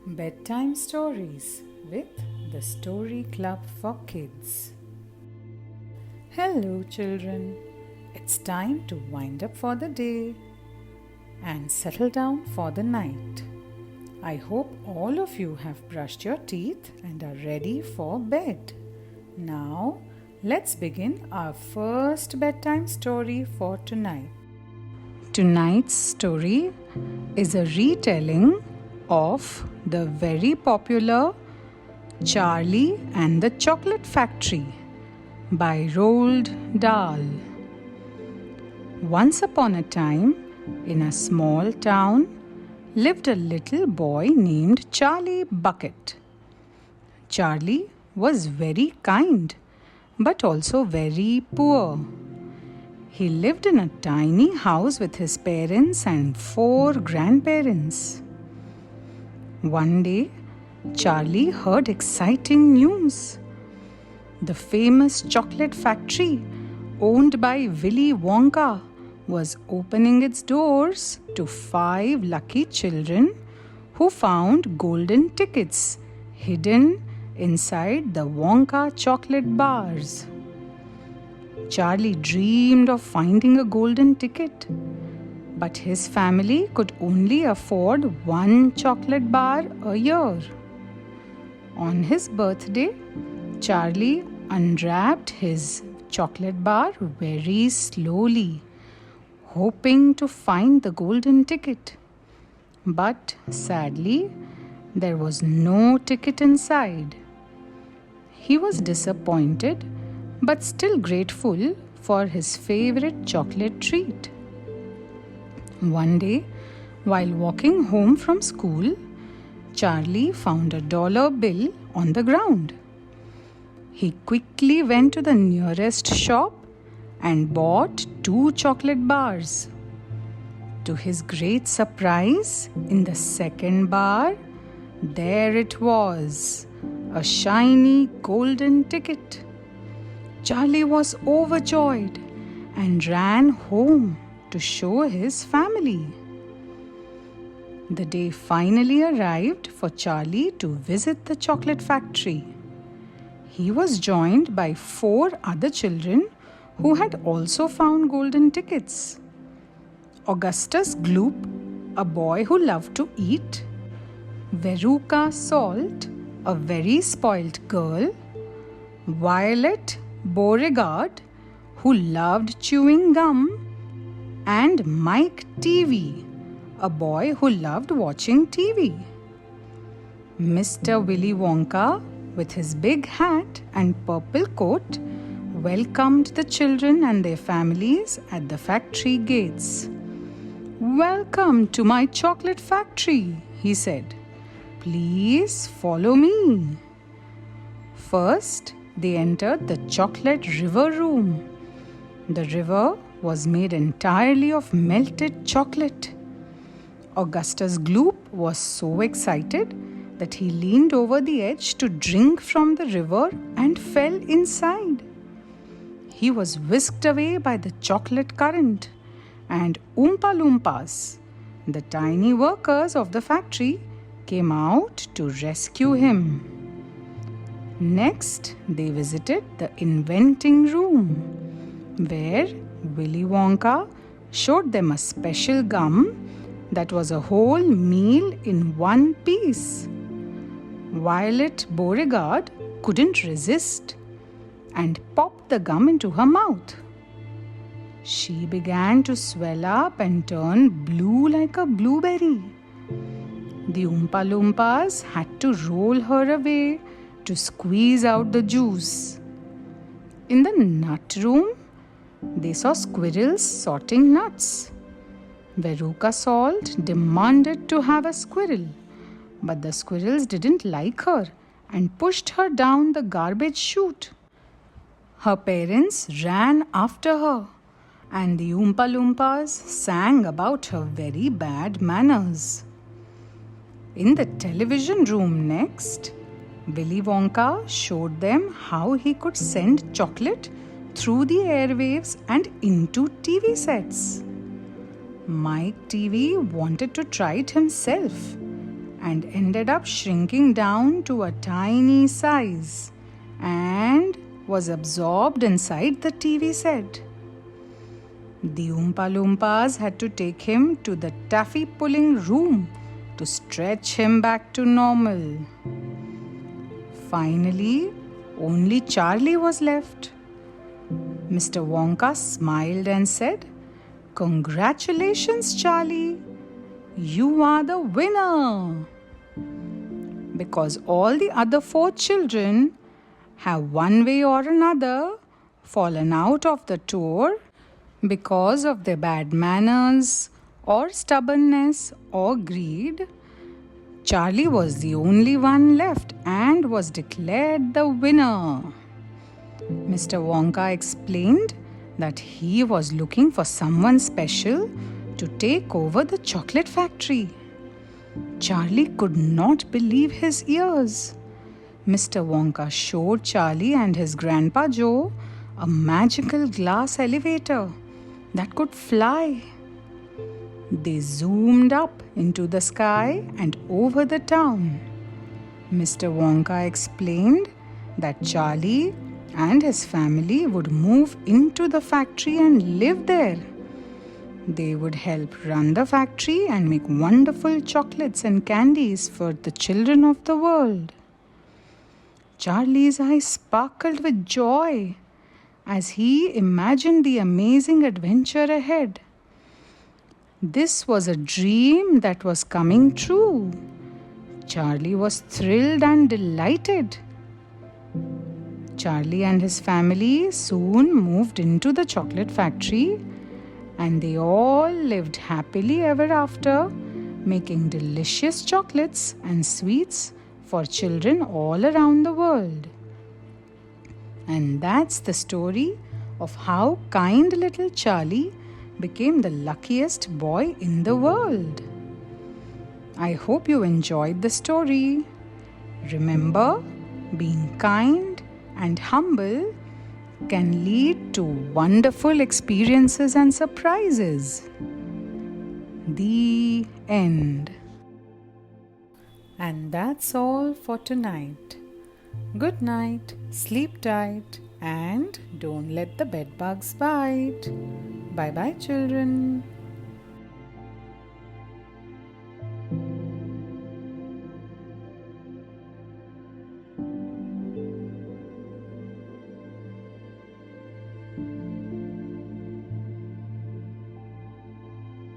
Bedtime Stories with the Story Club for Kids. Hello, children. It's time to wind up for the day and settle down for the night. I hope all of you have brushed your teeth and are ready for bed. Now, let's begin our first bedtime story for tonight. Tonight's story is a retelling of the very popular Charlie and the Chocolate Factory by Roald Dahl. Once upon a time, in a small town, lived a little boy named Charlie Bucket. Charlie was very kind, but also very poor. He lived in a tiny house with his parents and 4 grandparents. One day, Charlie heard exciting news. The famous chocolate factory, owned by Willy Wonka, was opening its doors to 5 lucky children who found golden tickets hidden inside the Wonka chocolate bars. Charlie dreamed of finding a golden ticket, but his family could only afford 1 chocolate bar a year. On his birthday, Charlie unwrapped his chocolate bar very slowly, hoping to find the golden ticket. But sadly, there was no ticket inside. He was disappointed, but still grateful for his favorite chocolate treat. One day, while walking home from school, Charlie found a dollar bill on the ground. He quickly went to the nearest shop and bought 2 chocolate bars. To his great surprise, in the second bar, there it was, a shiny golden ticket. Charlie was overjoyed and ran home to show his family. The day finally arrived for Charlie to visit the chocolate factory. He was joined by 4 other children who had also found golden tickets. Augustus Gloop, a boy who loved to eat; Veruca Salt, a very spoilt girl; Violet Beauregarde, who loved chewing gum; and Mike Teavee, a boy who loved watching TV. Mr. Willy Wonka, with his big hat and purple coat, welcomed the children and their families at the factory gates. "Welcome to my chocolate factory," he said. "Please follow me." First, they entered the chocolate river room. The river was made entirely of melted chocolate. Augustus Gloop was so excited that he leaned over the edge to drink from the river and fell inside. He was whisked away by the chocolate current, and Oompa Loompas, the tiny workers of the factory, came out to rescue him. Next, they visited the inventing room, where Willy Wonka showed them a special gum that was a whole meal in one piece. Violet Beauregarde couldn't resist and popped the gum into her mouth. She began to swell up and turn blue like a blueberry. The Oompa Loompas had to roll her away to squeeze out the juice. In the nut room, they saw squirrels sorting nuts. Veruca Salt demanded to have a squirrel, but the squirrels didn't like her and pushed her down the garbage chute. Her parents ran after her, and the Oompa Loompas sang about her very bad manners. In the television room next, Willy Wonka showed them how he could send chocolate through the airwaves and into TV sets. Mike Teavee wanted to try it himself and ended up shrinking down to a tiny size and was absorbed inside the TV set. The Oompa Loompas had to take him to the taffy pulling room to stretch him back to normal. Finally, only Charlie was left. Mr. Wonka smiled and said, "Congratulations, Charlie! You are the winner!" Because all the other 4 children have one way or another fallen out of the tour because of their bad manners or stubbornness or greed, Charlie was the only one left and was declared the winner. Mr. Wonka explained that he was looking for someone special to take over the chocolate factory. Charlie could not believe his ears. Mr. Wonka showed Charlie and his Grandpa Joe a magical glass elevator that could fly. They zoomed up into the sky and over the town. Mr. Wonka explained that Charlie and his family would move into the factory and live there. They would help run the factory and make wonderful chocolates and candies for the children of the world. Charlie's eyes sparkled with joy as he imagined the amazing adventure ahead. This was a dream that was coming true. Charlie was thrilled and delighted. Charlie and his family soon moved into the chocolate factory, and they all lived happily ever after, making delicious chocolates and sweets for children all around the world. And that's the story of how kind little Charlie became the luckiest boy in the world. I hope you enjoyed the story. Remember, being kind and humble can lead to wonderful experiences and surprises. The end. And that's all for tonight. Good night, sleep tight, and don't let the bedbugs bite. Bye bye, children.